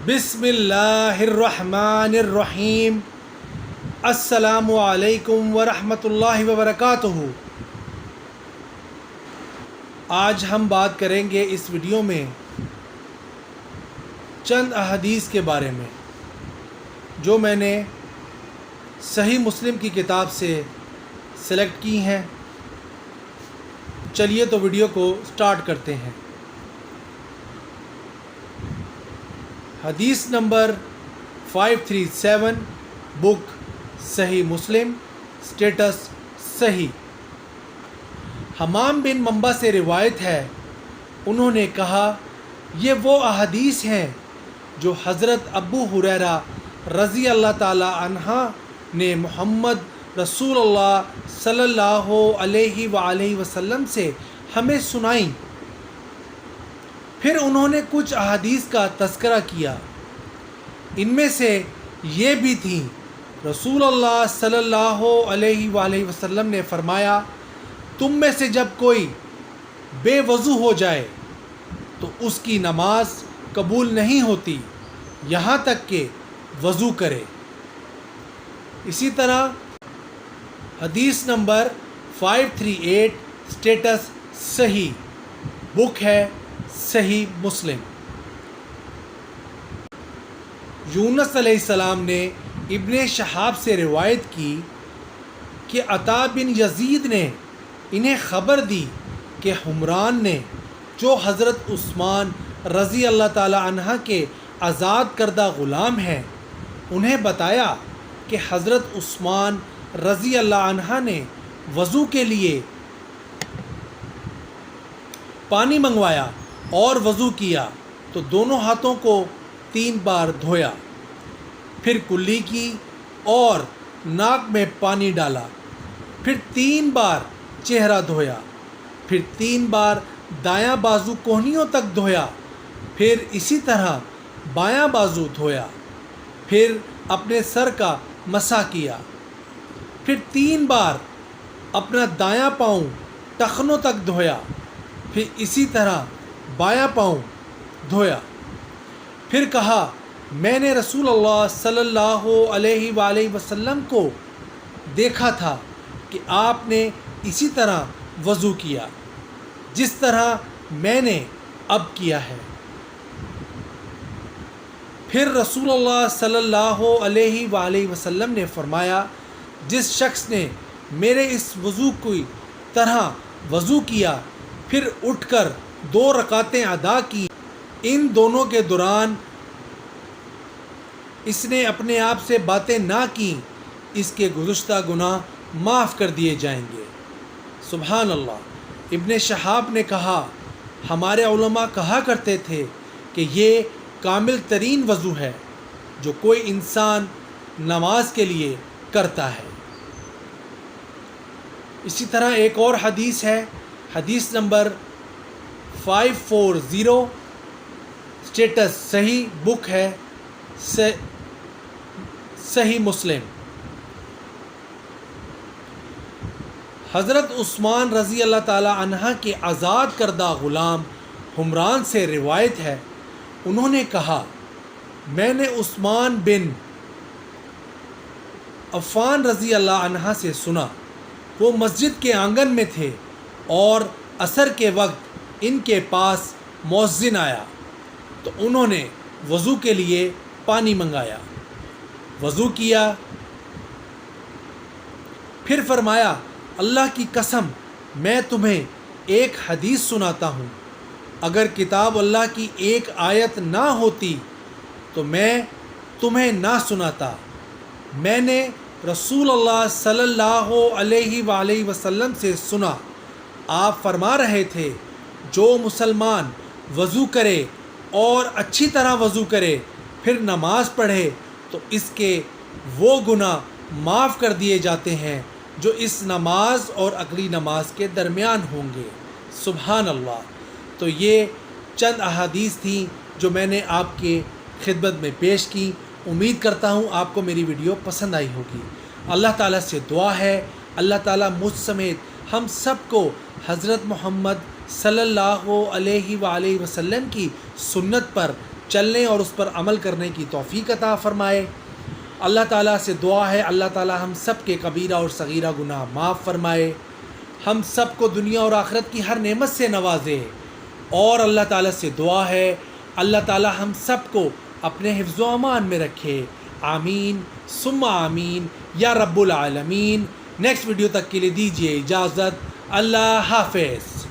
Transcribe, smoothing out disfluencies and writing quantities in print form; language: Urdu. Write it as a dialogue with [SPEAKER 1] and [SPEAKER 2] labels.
[SPEAKER 1] بسم اللہ الرحمن الرحیم۔ السلام علیکم ورحمۃ اللہ وبرکاتہ۔ آج ہم بات کریں گے اس ویڈیو میں چند احادیث کے بارے میں جو میں نے صحیح مسلم کی کتاب سے سلیکٹ کی ہیں۔ چلیے تو ویڈیو کو سٹارٹ کرتے ہیں۔ حدیث نمبر 537، بک صحیح مسلم، سٹیٹس صحیح۔ حمام بن منبع سے روایت ہے، انہوں نے کہا یہ وہ احادیث ہیں جو حضرت ابو ہریرہ رضی اللہ تعالی عنہ نے محمد رسول اللہ صلی اللہ علیہ وآلہ وسلم سے ہمیں سنائیں۔ پھر انہوں نے کچھ احادیث کا تذکرہ کیا، ان میں سے یہ بھی تھیں رسول اللہ صلی اللہ علیہ وآلہ وسلم نے فرمایا، تم میں سے جب کوئی بے وضو ہو جائے تو اس کی نماز قبول نہیں ہوتی یہاں تک کہ وضو کرے۔ اسی طرح حدیث نمبر 538، سٹیٹس صحیح، بک ہے صحیح مسلم۔ یونس علیہ السلام نے ابن شہاب سے روایت کی کہ عطا بن یزید نے انہیں خبر دی کہ حمران نے، جو حضرت عثمان رضی اللہ تعالی عنہ کے آزاد کردہ غلام ہیں، انہیں بتایا کہ حضرت عثمان رضی اللہ عنہ نے وضو کے لیے پانی منگوایا اور وضو کیا تو دونوں ہاتھوں کو 3 بار دھویا، پھر کلی کی اور ناک میں پانی ڈالا، پھر 3 بار چہرہ دھویا، پھر 3 بار دایاں بازو کوہنیوں تک دھویا، پھر اسی طرح بایاں بازو دھویا، پھر اپنے سر کا مسح کیا، پھر 3 بار اپنا دایاں پاؤں ٹخنوں تک دھویا، پھر اسی طرح بایاں پاؤں دھویا۔ پھر کہا، میں نے رسول اللہ صلی اللہ علیہ وآلہ وسلم کو دیکھا تھا کہ آپ نے اسی طرح وضو کیا جس طرح میں نے اب کیا ہے۔ پھر رسول اللہ صلی اللہ علیہ وآلہ وسلم نے فرمایا، جس شخص نے میرے اس وضو کی طرح وضو کیا پھر اٹھ کر 2 رکعتیں ادا کی، ان دونوں کے دوران اس نے اپنے آپ سے باتیں نہ کی، اس کے گزشتہ گناہ معاف کر دیے جائیں گے۔ سبحان اللہ۔ ابن شہاب نے کہا، ہمارے علماء کہا کرتے تھے کہ یہ کامل ترین وضو ہے جو کوئی انسان نماز کے لیے کرتا ہے۔ اسی طرح ایک اور حدیث ہے، حدیث نمبر 540، سٹیٹس صحیح، بک ہے صحیح مسلم۔ حضرت عثمان رضی اللہ تعالی عنہ کے آزاد کردہ غلام حمران سے روایت ہے، انہوں نے کہا، میں نے عثمان بن عفان رضی اللہ عنہ سے سنا، وہ مسجد کے آنگن میں تھے اور عصر کے وقت ان کے پاس مؤذن آیا تو انہوں نے وضو کے لیے پانی منگایا، وضو کیا، پھر فرمایا، اللہ کی قسم میں تمہیں ایک حدیث سناتا ہوں، اگر کتاب اللہ کی ایک آیت نہ ہوتی تو میں تمہیں نہ سناتا۔ میں نے رسول اللہ صلی اللہ علیہ وآلہ وسلم سے سنا، آپ فرما رہے تھے، جو مسلمان وضو کرے اور اچھی طرح وضو کرے پھر نماز پڑھے تو اس کے وہ گناہ معاف کر دیے جاتے ہیں جو اس نماز اور اگلی نماز کے درمیان ہوں گے۔ سبحان اللہ۔ تو یہ چند احادیث تھیں جو میں نے آپ کے خدمت میں پیش کی۔ امید کرتا ہوں آپ کو میری ویڈیو پسند آئی ہوگی۔ اللہ تعالیٰ سے دعا ہے، اللہ تعالیٰ مجھ سمیت ہم سب کو حضرت محمد صلی اللہ علیہ وآلہ وسلم کی سنت پر چلنے اور اس پر عمل کرنے کی توفیق عطا فرمائے۔ اللہ تعالیٰ سے دعا ہے اللہ تعالیٰ ہم سب کے کبیرہ اور صغیرہ گناہ معاف فرمائے، ہم سب کو دنیا اور آخرت کی ہر نعمت سے نوازے، اور اللہ تعالیٰ سے دعا ہے اللہ تعالیٰ ہم سب کو اپنے حفظ و امان میں رکھے۔ آمین ثم آمین یا رب العالمین۔ نیکسٹ ویڈیو تک کے لیے دیجیے اجازت۔ اللہ حافظ۔